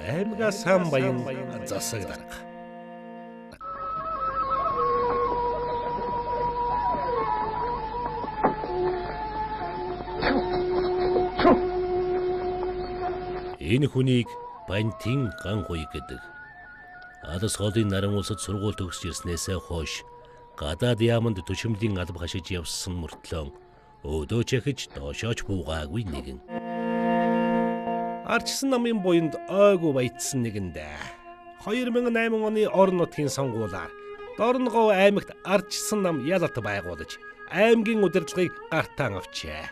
аймгаа сан баян засаг дарга. Энэ хүнийг Бантин ган хуй гэдэг. Адас хоолын наран улсад сургууль төгсөж ирснээсээ хойш гадаад яаманд төчмөлийн алба хашиж явсан мөртлөө өөдөө чахиж доошооч буугаагүй нэгэн. Арчсан намын буянд ойгүй баяжсан нэгэндээ 2008 оны орон нутгийн сонгуулиар Дорногов аймагт арчсан нам ялалт байгуулж аймгийн удирдлагыг гартаан авчээ.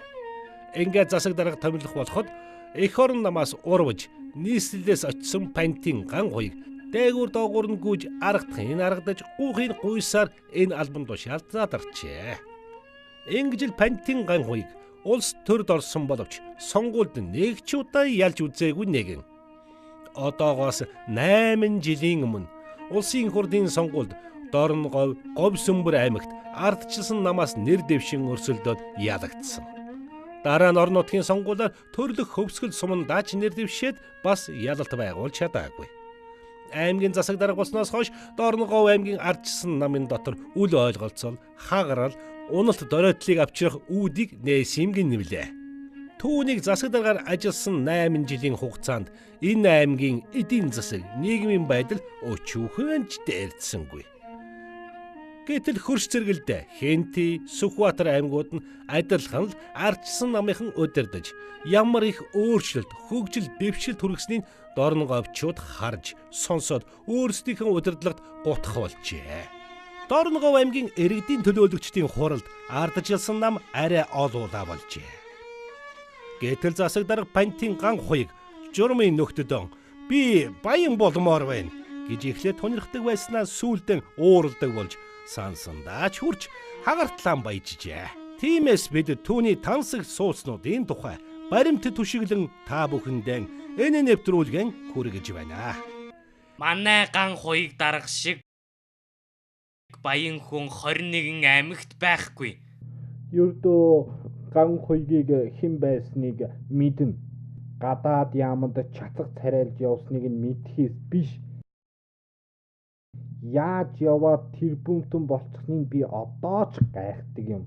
Ингээд засаг дарга томилох болоход эх орон намаас урвж нийслэлээс очсон Бантин ган хуйг дээгүүр доогуур нь гүйж аргадахын аргадаж гуйхын гуйсаар энэ албан тушаалд задарчээ. Ингэж л Бантин ган хуйг улс төрд орсон боловч сонгуульд нэг ч удаа ялж үзээгүй нэгэн. Одоогоос 8 жилийн өмнө улсын хурлын сонгуульд Дорногов Говьсөнбөр аймагт ардчилсан намаас нэр дэвшин өрсөлдөөд ялагдсан. Дараа нь орон нутгийн сонгуулиар төрлөх хөвсгөл суман дааж нэр дэвшээд бас ялалт байгуулж чадаагүй. Аймгийн засаг дарга болсноос хойш Дорногов аймгийн ардчилсан намын дотор үл ойлголцол, хагарал, уналт доройтлыг авчрах үүдийг нээсимгэн нэвлээ. Түүнийг засаг даргаар ажилласан 8 жилийн хугацаанд энэ аймгийн эдийн засаг, нийгмийн байдал өчүүхэнч дээрдсэнгүй. Гэтэл хөрш зэрэгэлдээ Хэнти, Сүхбаатар аймагуд нь адилхан л ардчилсан намынхан удирдаж ямар их өөрчлөлт, хөгжил, дэвшилт хүргэснийг Дорноговчууд харж, сонсоод өөрсдийнхөө удирдлагад гутах болжээ. Дорногов аймгийн иргэдийн төлөөлөгчдийн хуралд ардчилсан нам арай олуулаа болжээ. Гэтэл засаг дарга Бантин ган хуйг журмын нөхдөдөн би баян болмоор байна гэж эхлээд тунирхдаг байснаа сүүлдэн ууралдаг болж сансандаач хурж хагартлан баяжжээ. Тиймээс бид түүний тансаг сууцнуудын тухай баримт түшиглэн та бүхэндээ энэ нэвтрүүлгэн хүргэж байна. Манай ган хуйг дарга шиг баян хүн 21 аймагт байхгүй. Ердөө ган хуйгийг хэн байсныг мэднэ. Гадаад яамд чацаг царайлж явсныг нь мэдхээс биш. Яаж яваад тэр бүмтэн болцохныг би одоо ч гайхдаг юм.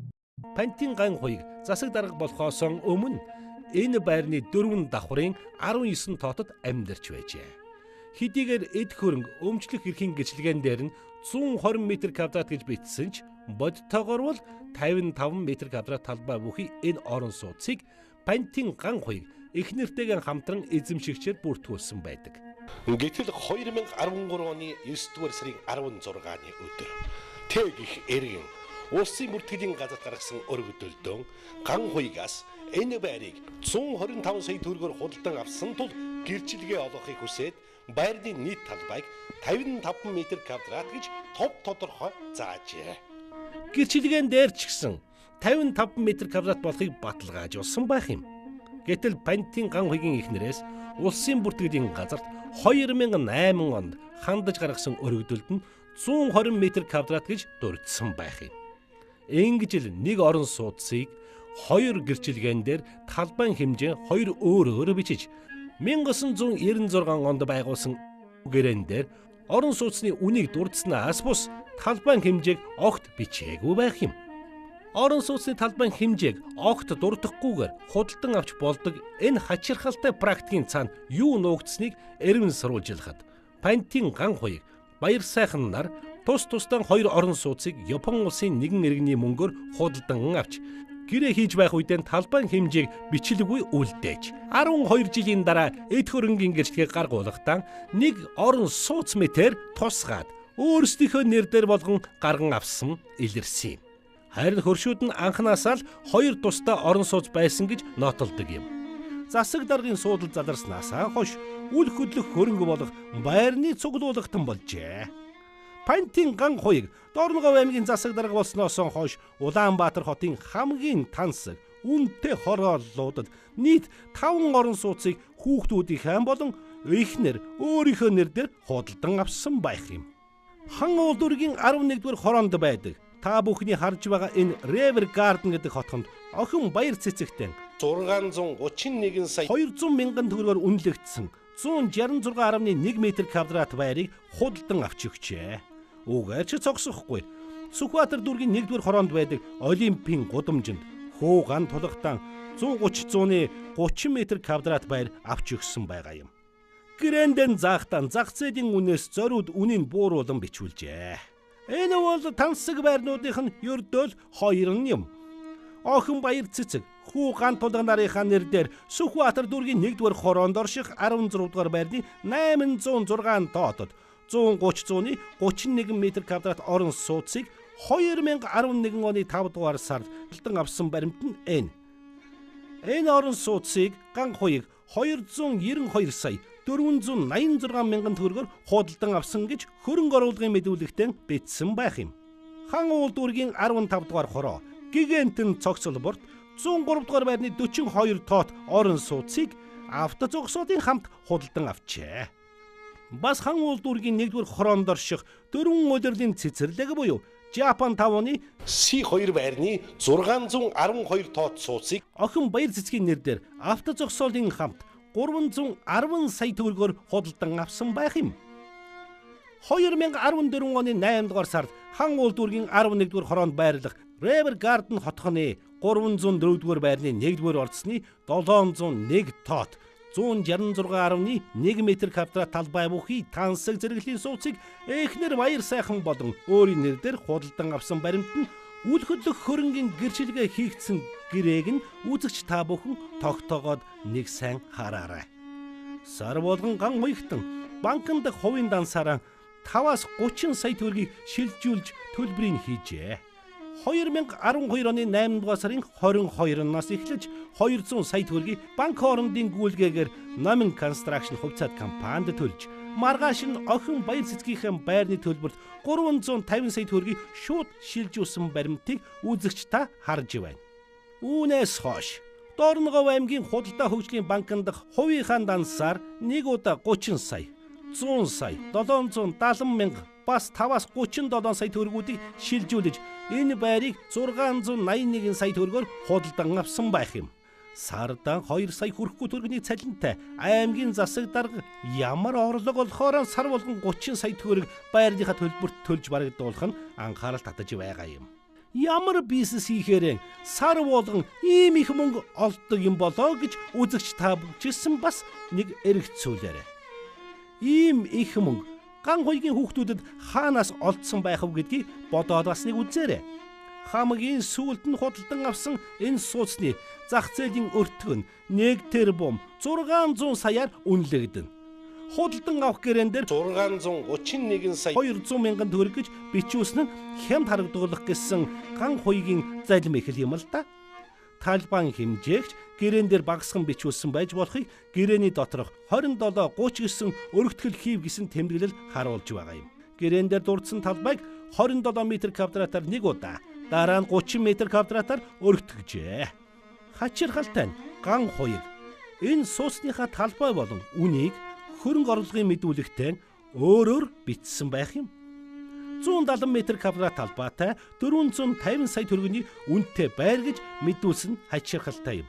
Бантин ган хуйг засаг дарга болохоос өмнө энэ байрны 4 давхрын 19 тоотод амьдарч байжээ. Хэдийгээр эд хөрөнгө өмчлөх эрхийн гэрчлэгэн дээр нь 120 м² гэж бичсэн ч бодтойгоор бол 55 м² талбай бүхий энэ орон сууцыг Бантин ган хуйг их нэртэйгэн хамтран эзэмшигчээр бүртгүүлсэн байдаг. Гэтэл 2013 оны 9-р сарын 16-ны өдөр тэг их эргэн улсын бүртгэлийн газар гаргасан өргөдөлтөөн ган хуйгаас энэ байрыг 125 сая төгрөгөөр худалдан авсан тул гэрчлэгээ олгохыг хүсээд байрны нийт талбайг 55 м² гэж тов тодорхой заажээ. Гэрчлэгэн дээр ч гэсэн 55 м² болохыг баталгаажуулсан байх юм. Гэтэл Бантин ган хуйгийн эхнэрээс улсын бүртгэлийн газарт 2008 онд хандаж гаргасан өргөдөлд нь 120 м² гэж дурдсан байх юм. Ингэж л нэг орон сууцыг 2 гэрчлэгэн дээр талбайн хэмжээ 2 өөр бичиж 1996 онд байгуулсан гэрэн дээр орон сууцны үнийг дурдснаас бус талбайн хэмжээг огт бичээгүй байх юм. Орон сууцны талбайн хэмжээг огт дурдахгүйгээр худалдан авч болдог энэ хачирхалтай практикийн цаана юу нуугдсныг эргэн сурвалжилахад Бантин ган хуйг баяр сайхан нар тус тусдаа 2 орон сууцыг Япон улсын нэгэн иргэний мөнгөөр худалдан авч гэрээ хийж байх үедээ талбайн хэмжээг бичлэггүй үлдээж 12 жилийн дараа эд хөрөнгийн гэрчлэгийг гаргуулахдаа нэг орон сууц мэтэр тусгаад өөрсдийнхөө нэр дээр болгон гарган авсан илэрсэн юм. Харин хөршүүд нь анханасаа л 2 тусдаа орон сууц байсан гэж нотолдог юм. Засаг даргын суудал заларснаас хойш үл хөдлөх хөрөнгө болох байрны цуглуулгатан болжээ. Бантин ган хуйг Дорногов аймгийн засаг дарга болсноос хойш Улаанбаатар хотын хамгийн тансаг үнэтэй хорооллуудад нийт 5 орон сууцыг хүүхдүүдийнхэн болон эхнэр өөрийнхөө нэрээр худалдан авсан байх юм. Хан уулдүргийн 11-р хороонд байдаг та бүхний харж байгаа энэ River Garden гэдэг хотхонд охин баяр цэцэгтэн 631 сая 200 мянган төгрөгөөр үнэлэгдсэн 166.1 м2 байрыг худалдан авч өгчээ. Үгээр ч цогсохгүй. Сүхбаатар дүүргийн 1-р хороонд байдаг Олимпийн гудамжинд хөө ган тулгатан 130-130 м2 байр авч өгсөн байгаа юм. Гэрээндэн заахтан зах зээлийн үнээс зориуд үнийн бууруулан бичүүлжээ. Энэ бол тансаг байрнуудынх нь ердөөл 2 юм. Охин баяр цэцэг хүү ган тулган нарынхаа нэрээр Сүхбаатар дүүргийн 1-р хороонд орших 16-р байрны 806 тоотод 130-131 м2 орон сууцыг 2011 оны 5 дугаар сард худалдан авсан баримт нь энэ. Энэ орон сууцыг ган хуйг 292 сая 486 мянган төгрөгөөр худалдан авсан гэж хөрөнгө оруулгын мэдүүлэгтэн бичсэн байх юм. Хан уул дүүргийн 15 дугаар хороо гигантын цогцол борт 103 дугаар байрны 42 тоот орон сууцыг автозогсоодын хамт худалдан авчээ. Бас хан уул дүүргийн 1-р хороонд орших 4 удирдлийн цэцэрлэг буюу Жапон 5-ны C2 байрны 612 тоот сууцыг охин баяр цэцгийн нэрээр автозогсоодын хамт 310 сая төгрөгөөр худалдан авсан байх юм. 2014 оны 8 дугаар сард хан уул дүүргийн 11-р хороонд байрлах River Garden хотхоны 304-р байрны 1-р орцны 701 тоот 166.1 м2 талбай бүхий тансаг зэрэглэлийн сууцыг эхнэр баяр сайхан болон өөрийн нэрээр худалдан авсан баримт нь үл хөдлөх хөрөнгийн гэрчилгээ хийгдсэн гэрээг нь үзэгч та бүхэн тогтоогоод нэг сайн хараарай. Сар болгон ган хуягтан банкнд хувийн дансаараа 5-30 сая төгрөгийг шилжүүлж төлбөрийг хийжээ. 2012 оны 8 дугаар сарын 22-наас эхлэж 200 сая төгрөгийг банк хоорондын гүйлгээгээр Номин Construction хувьцаат компанид төлж, маргааш нь охин баяр цэцгийнхээ байрны төлбөрт 350 сая төгрөгийг шууд шилжүүлсэн баримтыг үзэгч та харж байна. Үүнээс хойш Дорногов аймгийн худалдаа хөгжлийн банкнд хувийнхаа дансаар нэг удаа 30 сая, 100 сая, 770 мянга бас 5-37 сая төгрөгүүдийг шилжүүлж энэ байрыг 681 сая төгрөгөөр худалдан авсан байх юм. Сардан 2 сая хүрэхгүй төгрөгийн цалинтай аймгийн засаг дарга ямар орлого олохоор сар болгон 30 сая төгрөг байрныхаа төлбөрт төлж барагдуулах нь анхаарал татаж байгаа юм. Ямар бизнес хийхээрээ сар болгон ийм их мөнгө олддог юм болоо гэж үзэгч та бүжсэн бас нэг эргэцүүлээрэ. Ийм их мөнгө ган хуйгийн хүүхдүүдэд хаанаас олдсон байх вэ гэдгийг бодоод бас нэг үзээрэй. Хамгийн сүүлд нь худалдан авсан энэ сууцны зах зээлийн өртгөн 1 тэрбум 600 саяар үнэлэгдэнэ. Худалдан авах гэрээн дээр 631 сая 200 мянган төгрөг гэж бичүүлсэн нь хямд харагдуулах гэсэн ган хуйгийн залим их юм л да. Талбайн хэмжээгч гэрээн дээр багасхан бичүүлсэн байж болохыг гэрээний доторх 27-39 өргөтгөл хийв гэсэн тэмдэглэл харуулж байгаа юм. Гэрээн дээр дурдсан талбайг 27 м2-аар нэг удаа, дараа нь 30 м2-аар өргөтгөжээ. Хачирхалтай нь ган хуйг энэ сууцныхаа талбай болон үнийг хөрөнгө оруулгын мэдүүлэгтээ өөрөөр бичсэн байх юм. 170 м2 талбайтай 450 сая төгрөгийн үнэтэй байр гэж мэдүүлсэн хачирхалтай юм.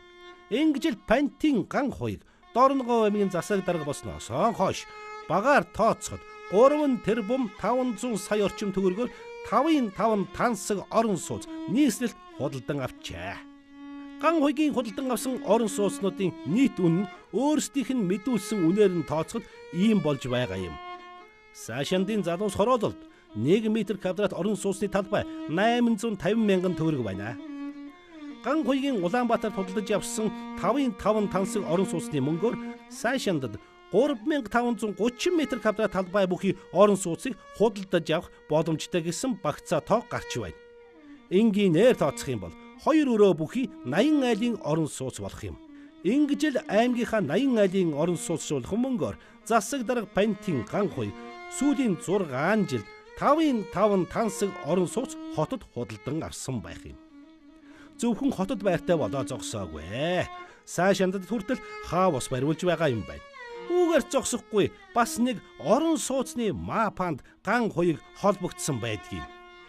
Ингэж л Пантин ган хуйг Дорногов аймгийн засаг дарга болсноос хойш багаар тооцоход 3 тэрбум 500 сая орчим төгрөгөөр 5 тансаг орон сууц нийслэлд худалдан авчээ. Ган хуйгийн худалдан авсан орон сууцнуудын нийт үн нь өөрсдийнх нь мэдүүлсэн үнээр нь тооцоход ийм болж байгаа юм. Саашандын залуус хороололд 1 м2 орон сууцны талбай 850 мянган төгрөг байна. Ган хуйгийн Улаанбаатар худалдаж авсан 5 тансаг орон сууцны мөнгөөр Саашандад 3530 м2 талбай бүхий орон сууцыг худалдаж авах боломжтой гэсэн багцаа тоо гарч байна. Энгийнээр тооцох юм бол 2 өрөө бүхий 80 айлын орон сууц болох юм. Ингэж л аймгийнхаа 80 айлын орон сууцруулах мөнгөөр засаг дарга Пантин ган хуйг сүүлийн 6 жилд 5 тансаг орон сууц хотод худалдан авсан байх юм. Зөвхөн хотод байртай болоо зогсоогүй. Саашандад хүртэл хаав ус бариулж байгаа юм байна. Үүгээр зогсохгүй бас нэг орон сууцны мапанд ган хуйг холбогдсон байдгийг.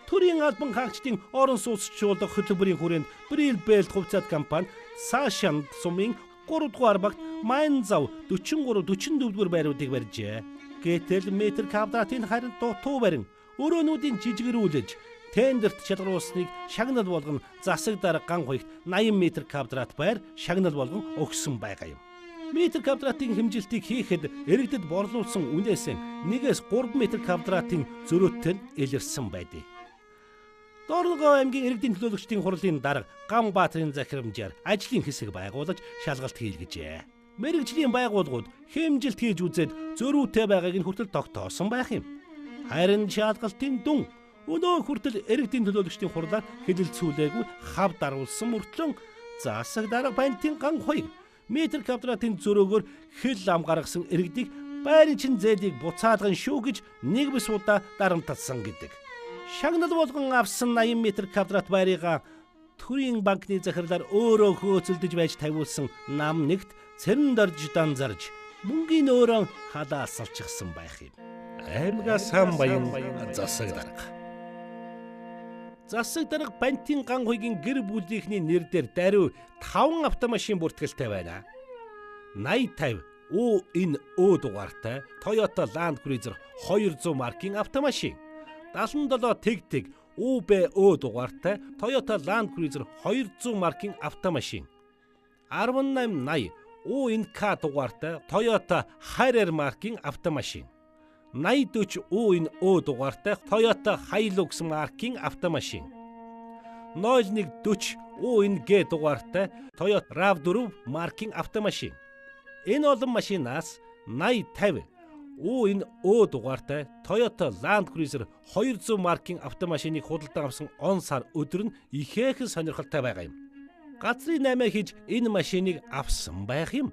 Төрийн албан хаагчдын орон сууцчлуулах хөтөлбөрийн хүрээнд Брилбелт хувьцаат компани Саашанд сумын 3 дугаар багт Майн зав 43 44 дугаар байруудыг барьжээ. Гэтэл метр квадратын харин дутуу барин өрөөнүүдийн жижигрүүлж тендерт шалгаруулсныг шагнал болгон засаг дарга ган хуягт 80 метр квадрат байр шагнал болгон өгсөн байгаа юм. Метр квадратын хэмжилтийг хийхэд иргэдэд борлуулсан үнээс 1-3 метр квадратын зөрүүтэй илэрсэн байдیں۔ Дорногов аймгийн иргэдийн төлөөлөгчдийн хурлын дарга Ганбаатарын захирамжаар ажлын хэсэг байгуулж шалгалт хийлгэжээ. Мэргэжлийн байгууллагууд хэмжилт хийж үзээд зөрүүтэй байгааг нь хүртэл тогтоосон байх юм. Харин шалгалтын дүн өнөө хүртэл иргэдийн төлөөлөгчдийн хурлаар хэлэлцүүлээгүй хав даруулсан мөртлөө засаг дарга Бантин ган хуйг метр квадратын зөрөөгөөр хэл ам гаргасан иргэдийг байрын чин зээлийг буцаалган шүү гэж нэг бис удаа дарамталсан гэдэг. Шагнал болгон авсан 80 метр квадрат байрыгаа төрийн банкны захирлаар өөрөө хөөцөлдөж байж тавиулсан нам нэгт цэрэн дорж данзарж мөнгөний өөрөө халаа салчихсан байх юм. Аймгаа сан баян засаг дарга. Засаг дарга Бантин ган хуйгийн гэр бүлийнхний нэр дээр даруй 5 автомашин бүртгэлтэй байна. 8050 ОНО дугаартай Toyota Land Cruiser 200 маркийн автомашин. 77 Тэг УБО дугаартай Toyota Land Cruiser 200 маркийн автомашин. 1880 УНК дугаартай Toyota Harrier маркийн автомашин. 8040 УНО дугаартай Toyota Hilux маркийн автомашин. 0140 УНГ дугаартай Toyota RAV4 маркийн автомашин. Энэ олон машинаас 8050 УНО дугаартай Toyota Land Cruiser 200 маркийн автомашиныг худалдан авсан он сар өдөр нь ихээхэн сонирхолтой байгаа юм. Газрын наймаа хийж энэ машиныг авсан байх юм.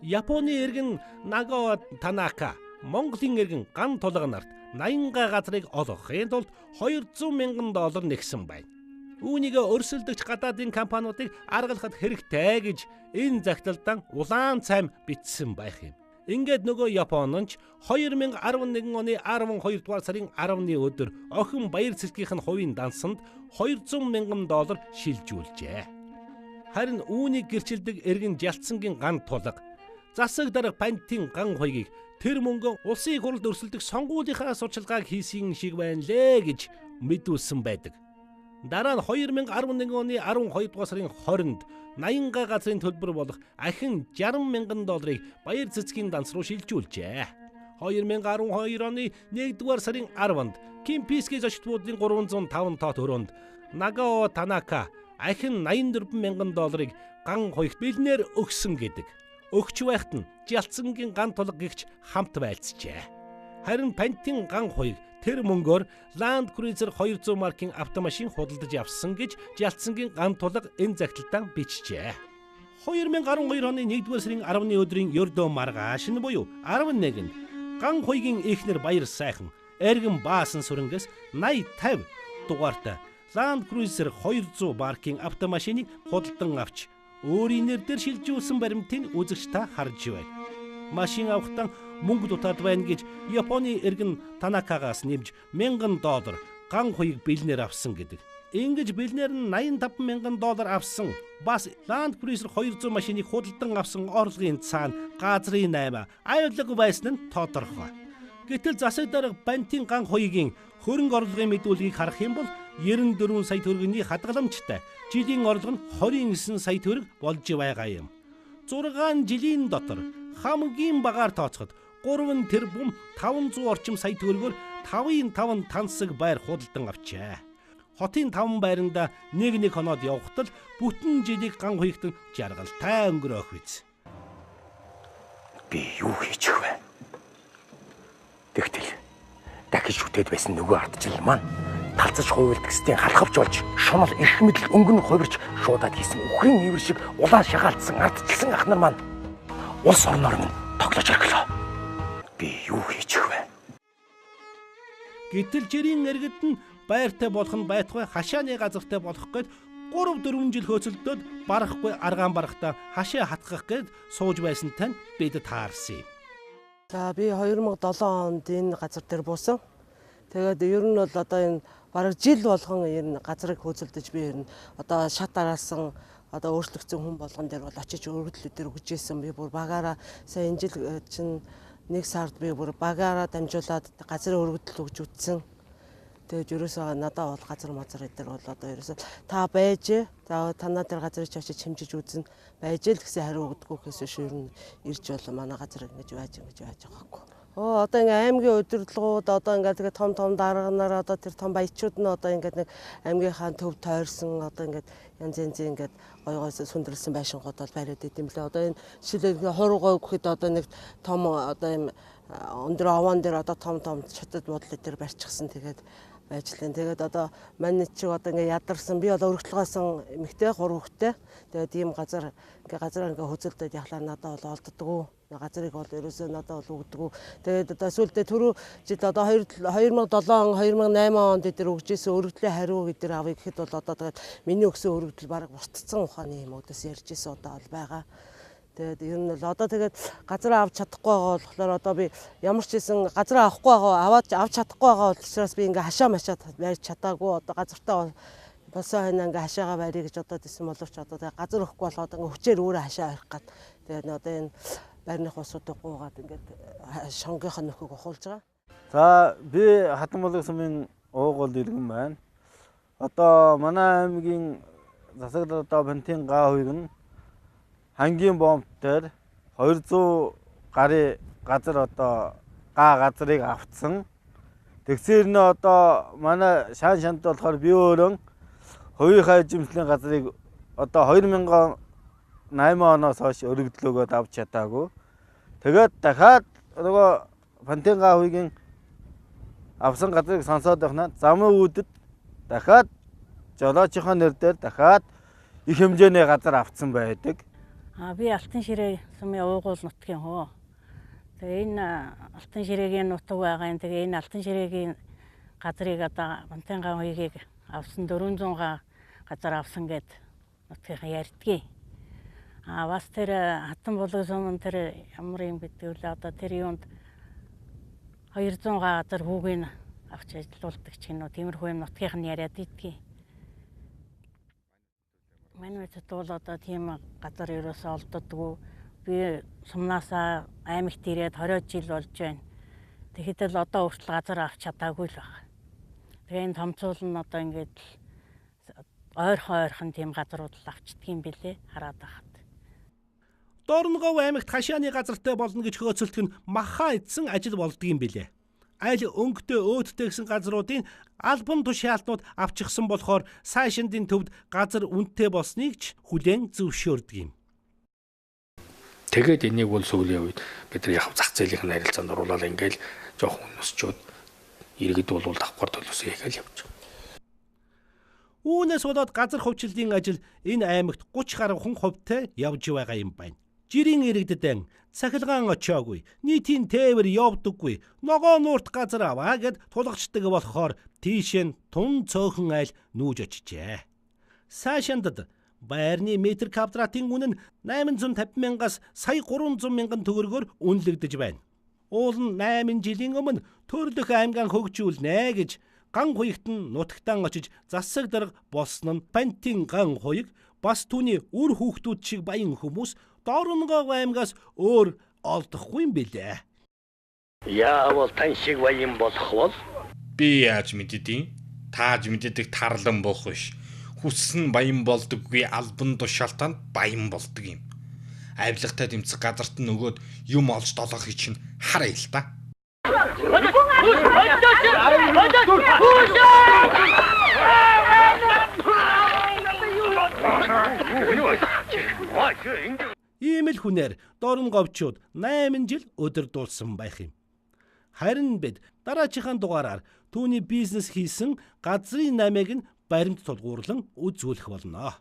Японы иргэн Нагао Танака Монголын иргэн Ган Тулга нарт 80 газрыг олгохын тулд $200,000 нэгсэн байна. Үүнийг өрсөлдөгч гадаадын компаниудыг аргалахад хэрэгтэй гэж энэ загталдан улаан цайм бичсэн байх юм. Ингээд нөгөө Японч 2011 оны 12 дугаар сарын 10-ны өдөр охин баяр цэцгийнх нь хувийн дансанд $200,000 шилжүүлжээ. Харин үүнийг гэрчилдэг иргэн Жалцангийн Ган Тулга засаг дарга Бантин ган хуйгийг тэр мөнгө улсын хурлд өрсөлдөх сонгуулийнхаа сурчилгааг хийсэн шиг байна лээ гэж мэдүүлсэн байдаг. Дараа нь 2011 оны 12 дугаар сарын 20-нд 80 газрын төлбөр болох ахин $60,000 баяр цэцгийн данс руу шилжүүлжээ. 2012 оны 1 дугаар сарын 10-нд Кимписки зочдуудын 305 тоот өрөөнд Нагао Танака ахин $84,000 ган хуйгт бэлнээр өгсөн гэдэг. Өгч байхад нь Жалцангийн Ган Тулга гэгч хамт байлцжээ. Харин Бантин ган хуйг тэр мөнгөөр Land Cruiser 200 маркийн автомашин худалдаж авсан гэж Жалцангийн Ган Тулга энэ загталтаа бичжээ. 2012 оны 1-р сарын 10-ны өдрийн ердөө маргааш нь буюу 11-нд ган хуйгийн эхнэр Баяр сайхан эргэн баасан сүрэнгээс 8050 дугаартай Land Cruiser 200 маркийн автомашиныг худалдан авч өөрийн нэр дээр шилжүүлсэн баримтыг үзэгч та харж байна. Машин авахтаа мөнгө дутаад байна гэж Японы иргэн Танакагаас нэмж $1,000 ган хуйг бэлнээр авсан гэдэг. Ингэж бэлнээр нь $85,000 авсан. Бас Land Cruiser 200 машиныг худалдан авсан орлогын цаана газрын наймаа аюулгүй байсан нь тодорхой. Гэтэл засаг дарга Бантин ган хуйгийн хөрөнгө орлогын мэдүүлгийг харах юм бол 94 сая төгрөгийн хадгаламжтай жилийн орлого нь 29 сая төгрөг болж байгаа юм. 6 жилийн дотор хамгийн багаар тооцоход 3 тэрбум 500 орчим сая төгрөгөөр 5 тансаг байр худалдан авчээ. Хотын 5 байранда нэг хоноод явхад л бүтэн жилийг ган хуйгтан жаргалтай өнгөрөөх биз. Би юу хийчих вэ? Тэгтэл дахиж шүтээд байсан нөгөө ардчил маань талцаж хувилдагсдын халахвч болж шунал их мэдл өнгөн хувирч шуудаад хийсэн үхэн ивэр шиг улаан шагаалцсан ардчилсан ах нар маань улс орноор нь тоглож ирлээ. Би юу хийчих вэ? Гэтэл жирийн иргэд нь байртай болох нь байтугай хашааны газартай болох гээд 3-4 жил хөөцөлдөөд барахгүй аргаан барахтаа хашаа хатгах гээд сууж байсан тань бид таарсан юм. За би 2007 онд энэ газар дээр буусан. Тэгээд ер нь бол одоо энэ бараг жил болгон энэ газрыг хөөцөлдөж би ер нь одоо шат дараасан одоо өөрчлөгдсөн хүн болгон дээр бол очиж өргөдлөдөр өгж ийсэн. Би бүр багаараа сая энэ жил чинь 1 сард би бүр багаараа дамжуулаад газрын өргөдөл өгж үтсэн. Тэгээд ерөөсөө надад бол газар мазар дээр бол одоо ерөөсөө та байж танаа дээр газрыг очиж хэмжиж үзэн байж л гэсэн хариу өгдөггүй гэхээс шүүрэн ирж бол манай газар ингэж байж байгаа байхгүй. Одоо ингээ аймгийн удирдлагууд одоо ингээ тэгээ том дарганаар одоо тэр том баячууд нь одоо ингээ нэг аймгийнхаа төв тойрсон одоо ингээ янз ингээ гойгоос сүндэрлсэн байшингууд бол бариад идэм лээ. Одоо энэ жишээлбэл хуруугой гэхэд одоо нэг том одоо юм өндөр овоон дээр одоо том чатад бодлоо дээр барьчихсан тэгээд байжлаа. Тэгээд одоо манай чиг одоо ингээ ядарсан. Би одоо өргөдлгөөсөн эмэгтэй 3 хүүхэдтэй. Тэгээд ийм газар ингээ хөзөлдөд явхлаар надад бол олддоггүй. Газрыг бол ерөөсөө надад бол өгдөггүй. Тэгээд одоо сүүлдээ түрүү жил одоо 2007-2008 онд дээр өгжсэн өргөдлийн хариу гэдэр авъя гэхэд бол одоо тэгээд миний өгсөн өргөдөл бараг бусдсан ухааны юм удаас ярьж исэн одоо бол байгаа. Тэгээд ер нь л одоо тэгээд газар авч чадахгүй байгаа болохоор одоо би ямар ч хэсэн газар авахгүй байгаа авч чадахгүй байгаа учраас би ингээ хашаа машаад барьж чадаагүй одоо газартаа босоо хойно ингээ хашаага барья гэж одоо тийсэн боловч одоо тэгээд газар өгөхгүй болоод ингээ хүчээр өөрөө хашаа барих гад тэгээд одоо энэ байрны хосуудыг гуугаад ингээд шонгийнхоо нөхөг ухуулж байгаа. За би Хатан Булаг сумын уугуул иргэн байна. Одоо манай аймгийн засаг дарга Бантин га хоёрын хамгийн бомбтер 200 гарын газар одоо газрыг авцсан. Тэгсээр нь одоо манай шанд болохоор би өөрөө хувийнхаа эзэмшлийн газрыг одоо 2008 оноос хойш өргөдлөөгөөд авч чадаагүй. Тэгээд дахиад нөгөө Пантинга хувийн авсан газрыг сонсоод байхнаа замын үүдэд дахиад жолоочийнхоо нэр дээр дахиад их хэмжээний газар авцсан байдаг. Би Алтан ширээ сумын уугуул нутгийн хөө. Тэгээ энэ Алтан ширээгийн нутаг байгаа юм. Тэгээ энэ Алтан ширээгийн газрыг одоо Пантинга хувийг авсан 400 га газар авсан гэд нутгийн ярьдгийг. Бас тэр Хатан Булаг сумын тэр ямар юм гэдэг вэ? Одоо тэр юунд 200 га газар хүүгийг авч ажилуулдаг ч гэнэ үү? Тиймэрхүү юм нутгийнх нь яриад идэгий. Манай мэдэд бол одоо тийм газар ерөөсөө олддоггүй. Би сумнаасаа аймагт ирээд 20 жил болж байна. Тэгэхэд л одоо хүртэл газар авч чадаагүй л байна. Тэгээ энэ томцуул нь одоо ингээд ойрхон тийм газрууд л авчдгийм билээ хараад байхад. Дорногов аймагт хашааны газартай болно гэж хөөцөлдөх нь маха эдсэн ажил болдгийм билээ. Аль өнгөтэй өөдтэй гэсэн газруудын албан тушаалтнууд авчихсан болохоор сайшиндын төвд газар үнэтэй болсныг ч хүлээн зөвшөөрдөг юм. Тэгээд энийг бол сүүлийн үед бид нар яг зах зээлийн харилцаанд оруулаад ингээл жоохон өсчөөд иргэд бол давхар төлөөсөө хийгээл явж байгаа. Үүнээс болоод газар хувьчлалын ажил энэ аймагт 30 гаруй хүн хувьтай явж байгаа юм байна. Жирийн иргэдэдэн цахилгаан очоогүй, нийтийн тээвэр явдаггүй, ногоо нуурт газар аваа гэд тулгачдаг болохоор тийшээ тун цөөхөн айл нүүж очижээ. Сайшандад байрны метр квадратын үнэ нь 850,000-аас сая 300,000 төгрөгөөр үнэлэгдэж байна. Уул нь 8 жилийн өмнө төрлөх аймгаан хөгжүүлнэ гэж ган хуягтан нутагтан очиж засаг дарга болсон нь Пантин ган хуяг бас түүний үр хүүхдүүд шиг баян хүмүүс Дорногов аймгаас өөр олдохгүй юм билээ. Яавал тань шиг баян болох бол Би яаж мэддэв? Тааж мэддэг тарлан болох биш. Хүссэн баян болдоггүй албан тушаалтанд баян болдог юм. Авилгатай тэмцэх газарт нөгөөд юм олж долоохыг чинь харъя л та. Ийм л хүнээр Дорноговчууд 8 жил өдөрдүүлсэн байх юм. Харин бид дараачихан дугаараар түүний бизнес хийсэн газрын намыг нь баримт тулгуурлан үзүүлэх болно.